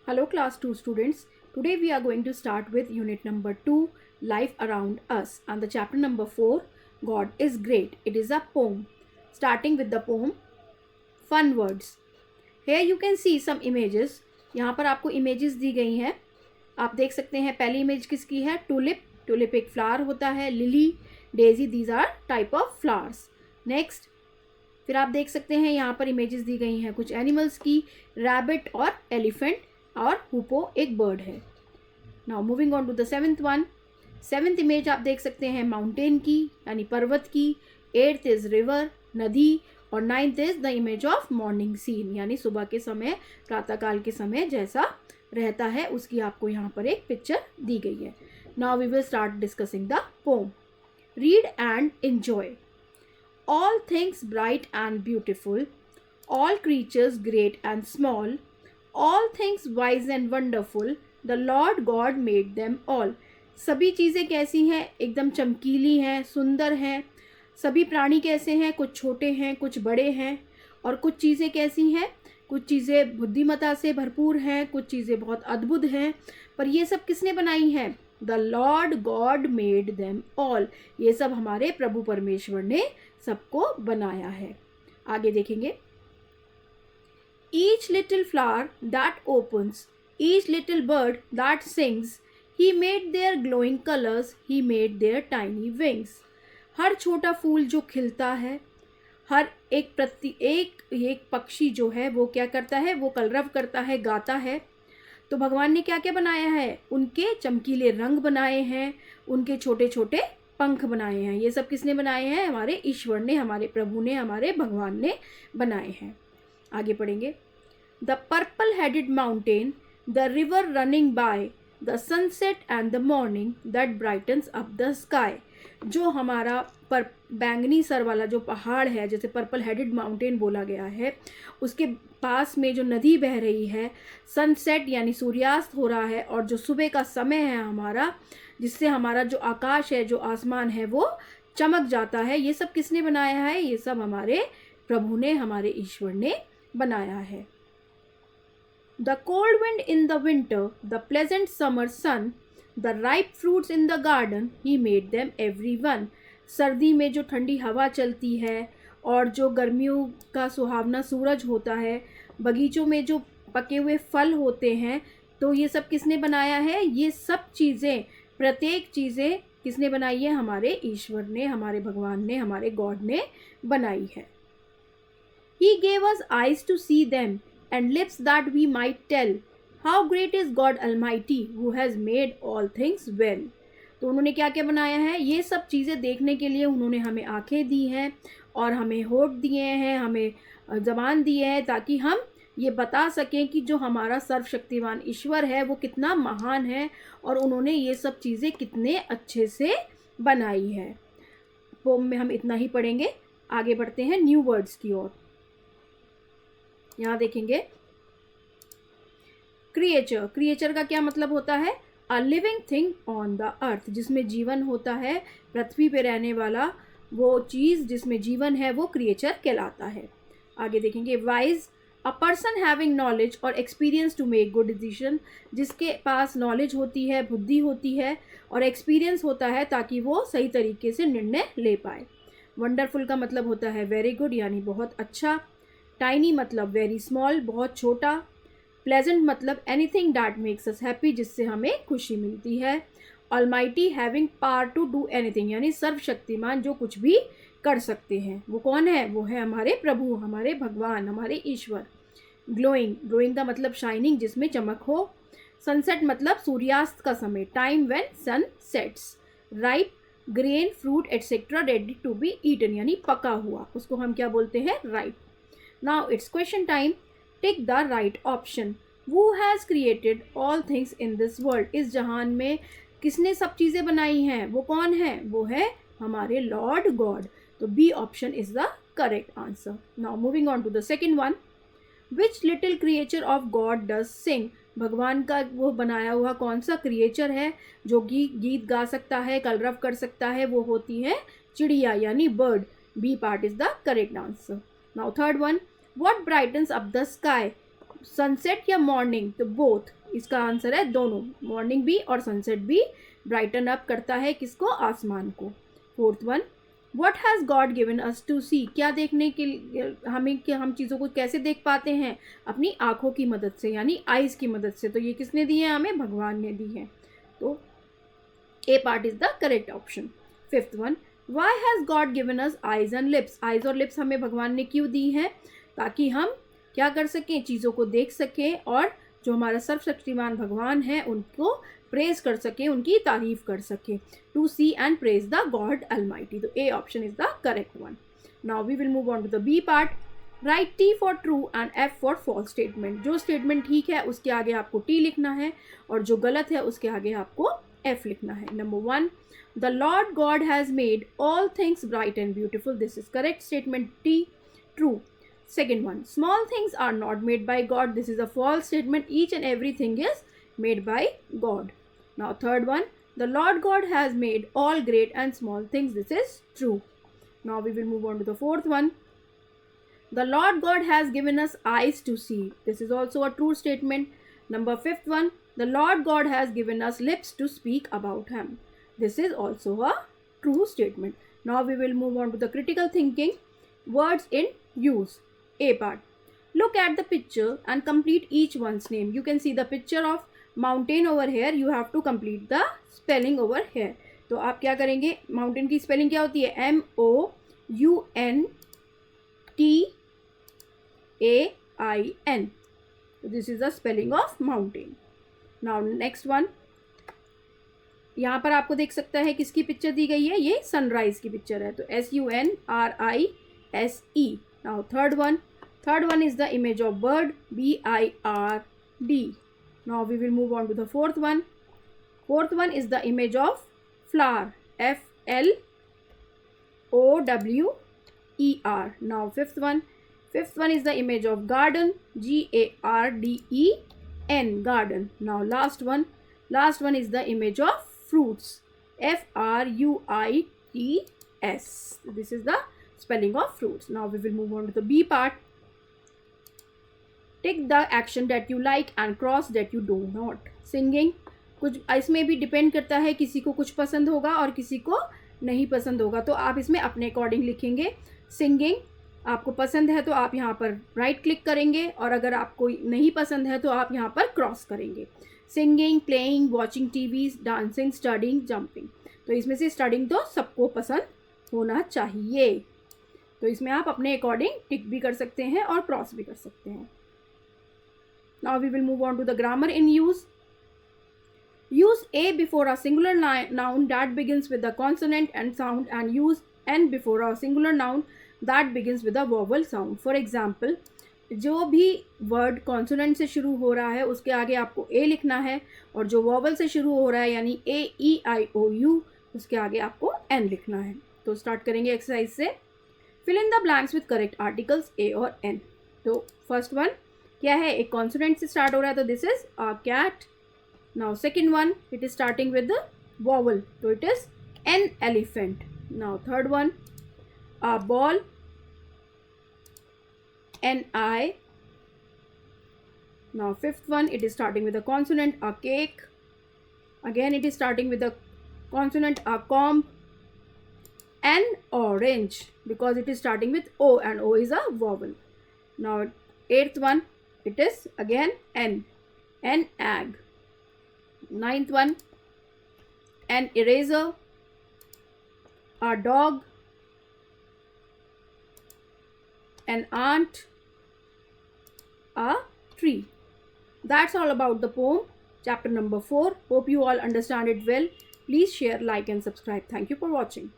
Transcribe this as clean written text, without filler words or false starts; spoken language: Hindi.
Hello class 2 students. Today we are going to start with unit number 2, Life Around Us, and the chapter number 4, God is Great. It is a poem. Starting with the poem, Fun Words. Here you can see some images. यहाँ पर आपको images दी गई हैं. आप देख सकते हैं पहली image किसकी है? Tulip. Tulip एक flower होता है. Lily, Daisy, these are type of flowers. Next, फिर आप देख सकते हैं यहाँ पर इमेजेस दी गई हैं कुछ एनिमल्स की, रैबिट और एलिफेंट, और हुपो एक बर्ड है. Now moving on to the seventh one. Seventh image आप देख सकते हैं माउंटेन की यानी पर्वत की, एट्थ इज रिवर नदी, और ninth is the image of morning scene यानी सुबह के समय, प्रातःकाल के समय जैसा रहता है उसकी आपको यहाँ पर एक पिक्चर दी गई है. Now we will start discussing the poem. Read and enjoy. All things bright and beautiful, all creatures great and small, all things wise and wonderful, the Lord God made them all. सभी चीज़ें कैसी हैं? एकदम चमकीली हैं, सुंदर हैं. सभी प्राणी कैसे हैं? कुछ छोटे हैं, कुछ बड़े हैं. और कुछ चीज़ें कैसी हैं? कुछ चीज़ें बुद्धिमत्ता से भरपूर हैं, कुछ चीज़ें बहुत अद्भुत हैं. पर ये सब किसने बनाई हैं? The Lord God made them all. ये सब हमारे प्रभु परमेश्वर ने सबको बनाया है. आगे देखेंगे. Each little flower that opens, each little bird that sings, he made their glowing colours, he made their tiny wings. हर छोटा फूल जो खिलता है, हर एक पक्षी जो है वो क्या करता है? वो कलरव करता है, गाता है. तो भगवान ने क्या क्या बनाया है? उनके चमकीले रंग बनाए हैं, उनके छोटे छोटे पंख बनाए हैं. ये सब किसने बनाए हैं? हमारे ईश्वर ने, हमारे प्रभु ने, हमारे भगवान ने बनाए हैं. आगे पढ़ेंगे. The purple headed mountain, the river running by, the sunset and the morning that brightens up the sky. जो हमारा बैंगनी सर वाला जो पहाड़ है, जैसे पर्पल हेडेड माउंटेन बोला गया है, उसके पास में जो नदी बह रही है, सनसेट यानी सूर्यास्त हो रहा है, और जो सुबह का समय है हमारा, जिससे हमारा जो आकाश है, जो आसमान है, वो चमक जाता है. ये सब किसने बनाया है? ये सब हमारे प्रभु ने, हमारे ईश्वर ने बनाया है. The cold wind in the winter, the pleasant summer sun, the ripe fruits in the garden, he made them every one. सर्दी में जो ठंडी हवा चलती है और जो गर्मियों का सुहावना सूरज होता है, बगीचों में जो पके हुए फल होते हैं, तो ये सब किसने बनाया है? ये सब चीज़ें, प्रत्येक चीज़ें किसने बनाई है? हमारे ईश्वर ने, हमारे भगवान ने, हमारे गॉड ने बनाई है. He gave us eyes to see them and lips that we might tell how great is God Almighty who has made all things well. तो उन्होंने क्या क्या बनाया है? ये सब चीज़ें देखने के लिए उन्होंने हमें आँखें दी हैं, और हमें होठ दिए हैं, हमें ज़बान दी है, ताकि हम ये बता सकें कि जो हमारा सर्वशक्तिमान ईश्वर है वो कितना महान है, और उन्होंने ये सब चीज़ें कितने अच्छे से बनाई है. पोम में हम इतना ही पढ़ेंगे. आगे बढ़ते हैं न्यू वर्ड्स की ओर. यहाँ देखेंगे क्रिएचर. क्रिएचर का क्या मतलब होता है? A living thing on the earth, जिसमें जीवन होता है, पृथ्वी पे रहने वाला वो चीज़ जिसमें जीवन है, वो क्रिएचर कहलाता है. आगे देखेंगे. Wise, a person having knowledge और experience to make good decision, जिसके पास नॉलेज होती है, बुद्धि होती है, और एक्सपीरियंस होता है ताकि वो सही तरीके से निर्णय ले पाए. वंडरफुल का मतलब होता है वेरी गुड यानी बहुत अच्छा. टाइनी मतलब वेरी स्मॉल, बहुत छोटा. प्लेजेंट मतलब anything that makes us happy, जिससे हमें खुशी मिलती है. Almighty having power to do anything यानी सर्वशक्तिमान, जो कुछ भी कर सकते हैं. वो कौन है? वो है हमारे प्रभु, हमारे भगवान, हमारे ईश्वर. ग्लोइंग, ग्लोइंग का मतलब शाइनिंग, जिसमें चमक हो. सनसेट मतलब सूर्यास्त का समय, time when sun sets. Ripe, grain, fruit etcetera ready to be eaten यानी पका हुआ, उसको हम क्या बोलते हैं? Ripe. Now it's question time. Tick the right option. Who has created all things in this world? इस जहान में किसने सब चीज़ें बनाई हैं? वो कौन है? वो है हमारे लॉर्ड गॉड. तो B option is the correct answer. Now moving on to the second one. Which little creature of God does sing? भगवान का वो बनाया हुआ कौन सा क्रिएचर है जो गीत गा सकता है, कलरव कर सकता है? वो होती है चिड़िया यानी bird. B part is the correct answer. Now third one. What brightens up the sky? Sunset या मॉर्निंग, तो बोथ, इसका आंसर है दोनों, मॉर्निंग भी और सनसेट भी ब्राइटन अप करता है किसको, आसमान को। Fourth one, what has God given us to see, क्या देखने के लिए हमें, कि हम चीज़ों को कैसे देख पाते हैं, अपनी आँखों की मदद से, यानी आइज़ की मदद से। तो ये किसने दी है, हमें भगवान ने दी है। तो A part is the correct option. Fifth one, why has God given us eyes and lips, eyes और लिप्स हमें भगवान ने क्यों दी है, ताकि हम क्या कर सकें, चीज़ों को देख सकें और जो हमारा सर्वशक्तिमान भगवान है उनको प्रेज कर सके, उनकी तारीफ कर सके, to see and praise the God almighty. तो A option is the correct one. Now we will move on to the B part. Write T for true and F for false statement. जो स्टेटमेंट ठीक है उसके आगे आपको टी लिखना है और जो गलत है उसके आगे आपको एफ लिखना है। Number one, the Lord God has made all things bright and beautiful, this is correct statement, T true. Second one, small things are not made by God, this is a false statement, each and everything is made by God. Now third one, the Lord God has made all great and small things, this is true. Now we will move on to the fourth one, the Lord God has given us eyes to see, this is also a true statement. Number fifth one, the Lord God has given us lips to speak about him, this is also a true statement. Now we will move on to the critical thinking, words in use. A part, look at the picture and complete each one's name. You can see the picture of mountain over here, you have to complete the spelling over here. तो आप क्या करेंगे, माउंटेन की स्पेलिंग क्या होती है, MOUNTAIN, this is the spelling of mountain. Now next one, यहाँ पर आपको देख सकता है किसकी पिक्चर दी गई है, ये सनराइज की पिक्चर है, तो SUNRISE। Now third one is the image of bird, BIRD. Now we will move on to the fourth one. Fourth one is the image of flower, FLOWER. Now fifth one is the image of garden, GARDEN, garden. Now last one is the image of fruits, FRUITS. This is the spelling of fruits. Now we will move on to the B part. Tick the action that you like and cross that you do not. Singing, कुछ इसमें भी डिपेंड करता है, किसी को कुछ पसंद होगा और किसी को नहीं पसंद होगा, तो आप इसमें अपने अकॉर्डिंग लिखेंगे। सिंगिंग आपको पसंद है तो आप यहाँ पर राइट क्लिक करेंगे और अगर आपको नहीं पसंद है तो आप यहाँ पर क्रॉस करेंगे। Singing, playing, watching TV, dancing, studying, jumping, तो इसमें से स्टडिंग तो सबको पसंद होना चाहिए, तो इसमें आप अपने अकॉर्डिंग टिक भी कर सकते हैं और क्रॉस भी कर सकते हैं। Now we will move on to the grammar in use. Use a before a singular noun that begins with a consonant and sound, and use n before a singular noun that begins with a vowel sound. For example, जो भी वर्ड कॉन्सोनेंट से शुरू हो रहा है उसके आगे आपको a लिखना है और जो वॉवल से शुरू हो रहा है यानी AEIOU उसके आगे आपको n लिखना है। तो स्टार्ट करेंगे एक्सरसाइज से। Fill in the blanks with correct articles a और n। तो फर्स्ट वन क्या है, एक कॉन्सोनेंट से स्टार्ट हो रहा है, तो this is a cat. Now second one, it is starting with the vowel, तो it is an elephant. Now third one, a ball, an eye. Now fifth one, it is starting with a consonant, a cake. Again it is starting with a consonant, a comb. An orange, because it is starting with O and O is a vowel. Now eighth one, it is again N, an egg. Ninth one, an eraser, a dog, an ant, a tree. That's all about the poem, chapter number 4. Hope you all understand it well. Please share, like and subscribe. Thank you for watching.